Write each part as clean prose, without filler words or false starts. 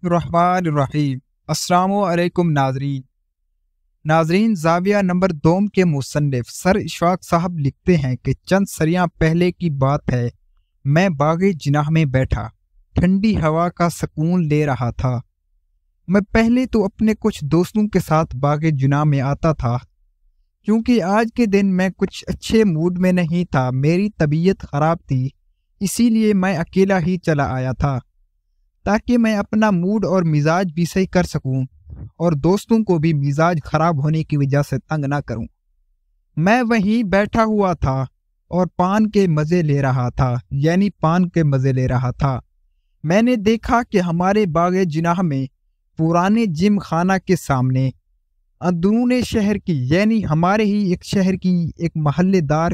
الرحمن الرحیم۔ السلام علیکم ناظرین، زاویہ نمبر 2 کے مصنف سر اشفاق صاحب لکھتے ہیں کہ چند سریاں پہلے کی بات ہے، میں باغ جناح میں بیٹھا ٹھنڈی ہوا کا سکون لے رہا تھا۔ میں پہلے تو اپنے کچھ دوستوں کے ساتھ باغ جناح میں آتا تھا، کیونکہ آج کے دن میں کچھ اچھے موڈ میں نہیں تھا، میری طبیعت خراب تھی، اسی لیے میں اکیلا ہی چلا آیا تھا تاکہ میں اپنا موڈ اور مزاج بھی صحیح کر سکوں اور دوستوں کو بھی مزاج خراب ہونے کی وجہ سے تنگ نہ کروں۔ میں وہیں بیٹھا ہوا تھا اور پان کے مزے لے رہا تھا، میں نے دیکھا کہ ہمارے باغ جناح میں پرانے جم خانہ کے سامنے اندرون شہر کی ہمارے ہی ایک شہر کی ایک محلے دار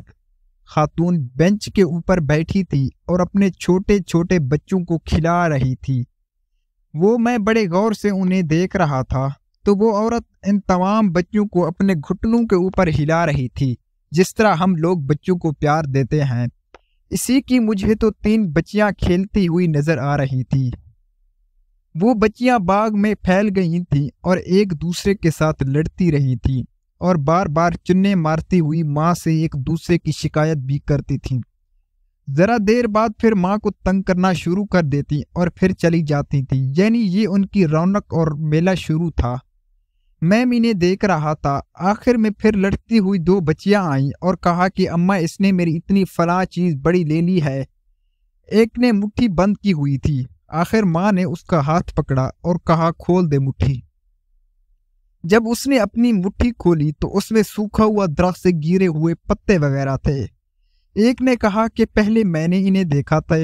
خاتون بینچ کے اوپر بیٹھی تھی اور اپنے چھوٹے چھوٹے بچوں کو کھلا رہی تھی۔ میں بڑے غور سے انہیں دیکھ رہا تھا تو وہ عورت ان تمام بچوں کو اپنے گھٹنوں کے اوپر ہلا رہی تھی، جس طرح ہم لوگ بچوں کو پیار دیتے ہیں۔ اسی کی مجھے تو 3 بچیاں کھیلتی ہوئی نظر آ رہی تھی۔ وہ بچیاں باغ میں پھیل گئی تھیں اور ایک دوسرے کے ساتھ لڑتی رہی تھیں اور بار بار چنے مارتی ہوئی ماں سے ایک دوسرے کی شکایت بھی کرتی تھیں۔ ذرا دیر بعد پھر ماں کو تنگ کرنا شروع کر دیتی اور پھر چلی جاتی تھیں، یہ ان کی رونق اور میلہ شروع تھا۔ میں انہیں دیکھ رہا تھا۔ آخر میں پھر لڑتی ہوئی 2 بچیاں آئیں اور کہا کہ اماں اس نے میری اتنی فلاں چیز بڑی لے لی ہے۔ ایک نے مٹھی بند کی ہوئی تھی۔ آخر ماں نے اس کا ہاتھ پکڑا اور کہا کھول دے مٹھی۔ جب اس نے اپنی مٹھی کھولی تو اس میں سوکھا ہوا درخت سے گرے ہوئے پتے وغیرہ تھے۔ ایک نے کہا کہ پہلے میں نے انہیں دیکھا تھا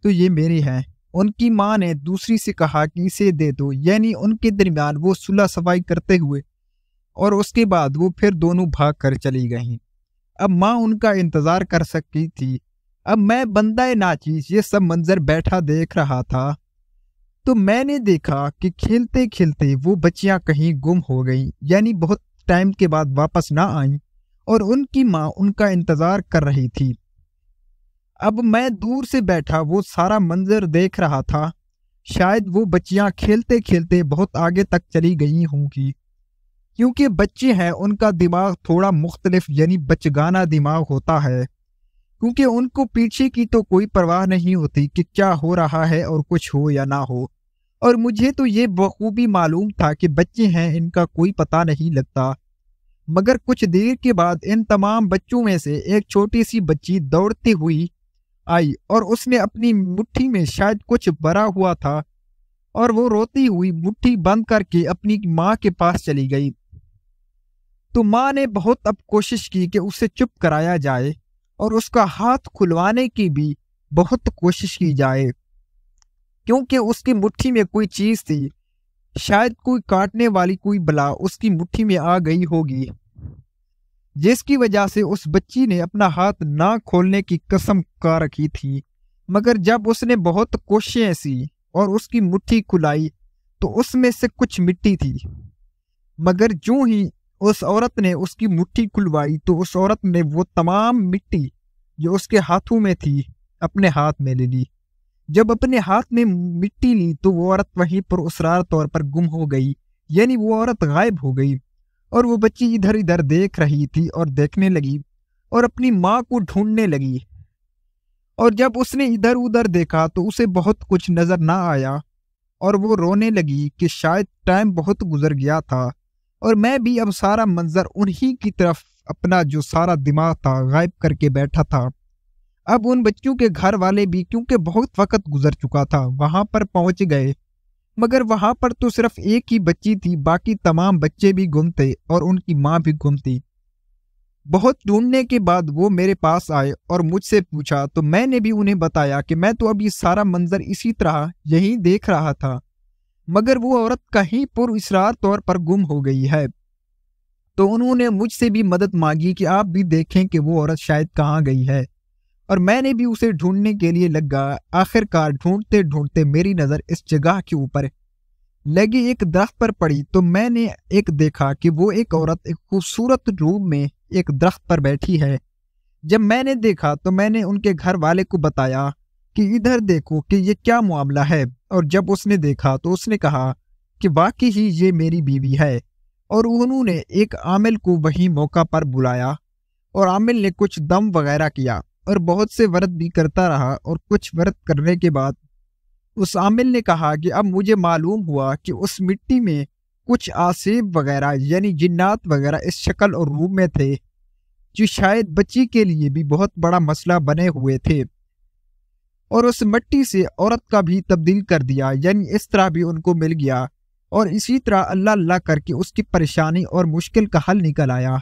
تو یہ میری ہیں۔ ان کی ماں نے دوسری سے کہا کہ اسے دے دو، ان کے درمیان وہ صلح صفائی کرتے ہوئے اور اس کے بعد وہ پھر دونوں بھاگ کر چلی گئیں۔ اب ماں ان کا انتظار کر سکتی تھی۔ اب میں بندہ ناچیز یہ سب منظر بیٹھا دیکھ رہا تھا تو میں نے دیکھا کہ کھیلتے کھیلتے وہ بچیاں کہیں گم ہو گئیں، بہت ٹائم کے بعد واپس نہ آئیں اور ان کی ماں ان کا انتظار کر رہی تھی۔ اب میں دور سے بیٹھا وہ سارا منظر دیکھ رہا تھا۔ شاید وہ بچیاں کھیلتے کھیلتے بہت آگے تک چلی گئی ہوں گی، کیونکہ بچے ہیں، ان کا دماغ تھوڑا مختلف بچگانہ دماغ ہوتا ہے، کیونکہ ان کو پیچھے کی تو کوئی پرواہ نہیں ہوتی کہ کیا ہو رہا ہے اور کچھ ہو یا نہ ہو۔ اور مجھے تو یہ بخوبی معلوم تھا کہ بچے ہیں، ان کا کوئی پتہ نہیں لگتا۔ مگر کچھ دیر کے بعد ان تمام بچوں میں سے ایک چھوٹی سی بچی دوڑتی ہوئی آئی اور اس نے اپنی مٹھی میں شاید کچھ بھرا ہوا تھا اور وہ روتی ہوئی مٹھی بند کر کے اپنی ماں کے پاس چلی گئی۔ تو ماں نے بہت اب کوشش کی کہ اسے چپ کرایا جائے اور اس کا ہاتھ کھلوانے کی بھی بہت کوشش کی جائے، کیونکہ اس کی مٹھی میں کوئی چیز تھی، شاید کوئی کاٹنے والی کوئی بلا اس کی مٹھی میں آ گئی ہوگی، جس کی وجہ سے اس بچی نے اپنا ہاتھ نہ کھولنے کی قسم کھا رکھی تھی۔ مگر جب اس نے بہت کوششیں کی اور اس کی مٹھی کھلائی تو اس میں سے کچھ مٹی تھی، مگر جو ہی اس عورت نے اس کی مٹھی کھلوائی تو اس عورت نے وہ تمام مٹی جو اس کے ہاتھوں میں تھی اپنے ہاتھ میں لے لی۔ جب اپنے ہاتھ میں مٹی لی تو وہ عورت وہیں پر اسرار طور پر گم ہو گئی، وہ عورت غائب ہو گئی اور وہ بچی ادھر ادھر دیکھ رہی تھی اور دیکھنے لگی اور اپنی ماں کو ڈھونڈنے لگی۔ اور جب اس نے ادھر ادھر دیکھا تو اسے بہت کچھ نظر نہ آیا اور وہ رونے لگی کہ شاید ٹائم بہت گزر گیا تھا اور میں بھی اب سارا منظر انہی کی طرف اپنا جو سارا دماغ تھا غائب کر کے بیٹھا تھا۔ اب ان بچوں کے گھر والے بھی کیونکہ بہت وقت گزر چکا تھا وہاں پر پہنچ گئے، مگر وہاں پر تو صرف ایک ہی بچی تھی، باقی تمام بچے بھی گم تھے اور ان کی ماں بھی گم تھی۔ بہت ڈھونڈنے کے بعد وہ میرے پاس آئے اور مجھ سے پوچھا تو میں نے بھی انہیں بتایا کہ میں تو اب یہ سارا منظر اسی طرح یہی دیکھ رہا تھا، مگر وہ عورت کہیں پر اصرار طور پر گم ہو گئی ہے۔ تو انہوں نے مجھ سے بھی مدد مانگی کہ آپ بھی دیکھیں کہ وہ عورت شاید کہاں گئی ہے، اور میں نے بھی اسے ڈھونڈنے کے لیے لگا۔ آخر کار ڈھونڈتے ڈھونڈتے میری نظر اس جگہ کے اوپر لگی ایک درخت پر پڑی تو میں نے دیکھا کہ وہ ایک عورت ایک خوبصورت روم میں ایک درخت پر بیٹھی ہے۔ جب میں نے دیکھا تو میں نے ان کے گھر والے کو بتایا کہ ادھر دیکھو کہ یہ کیا معاملہ ہے۔ اور جب اس نے دیکھا تو اس نے کہا کہ واقعی ہی یہ میری بیوی ہے، اور انہوں نے ایک عامل کو وہی موقع پر بلایا، اور عامل نے کچھ دم وغیرہ کیا اور بہت سے ورد بھی کرتا رہا، اور کچھ ورد کرنے کے بعد اس عامل نے کہا کہ اب مجھے معلوم ہوا کہ اس مٹی میں کچھ آسیب وغیرہ یعنی جنات وغیرہ اس شکل اور روپ میں تھے جو شاید بچی کے لیے بھی بہت بڑا مسئلہ بنے ہوئے تھے، اور اس مٹی سے عورت کا بھی تبدیل کر دیا، یعنی اس طرح بھی ان کو مل گیا، اور اسی طرح اللہ اللہ کر کے اس کی پریشانی اور مشکل کا حل نکل آیا۔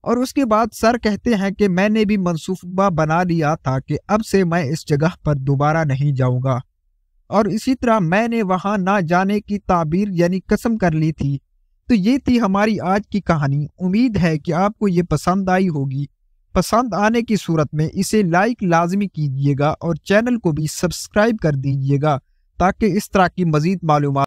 اور اس کے بعد سر کہتے ہیں کہ میں نے بھی منصوبہ بنا لیا تھا کہ اب سے میں اس جگہ پر دوبارہ نہیں جاؤں گا، اور اسی طرح میں نے وہاں نہ جانے کی تعبیر یعنی قسم کر لی تھی۔ تو یہ تھی ہماری آج کی کہانی۔ امید ہے کہ آپ کو یہ پسند آئی ہوگی۔ پسند آنے کی صورت میں اسے لائک لازمی کیجیے گا اور چینل کو بھی سبسکرائب کر دیجیے گا تاکہ اس طرح کی مزید معلومات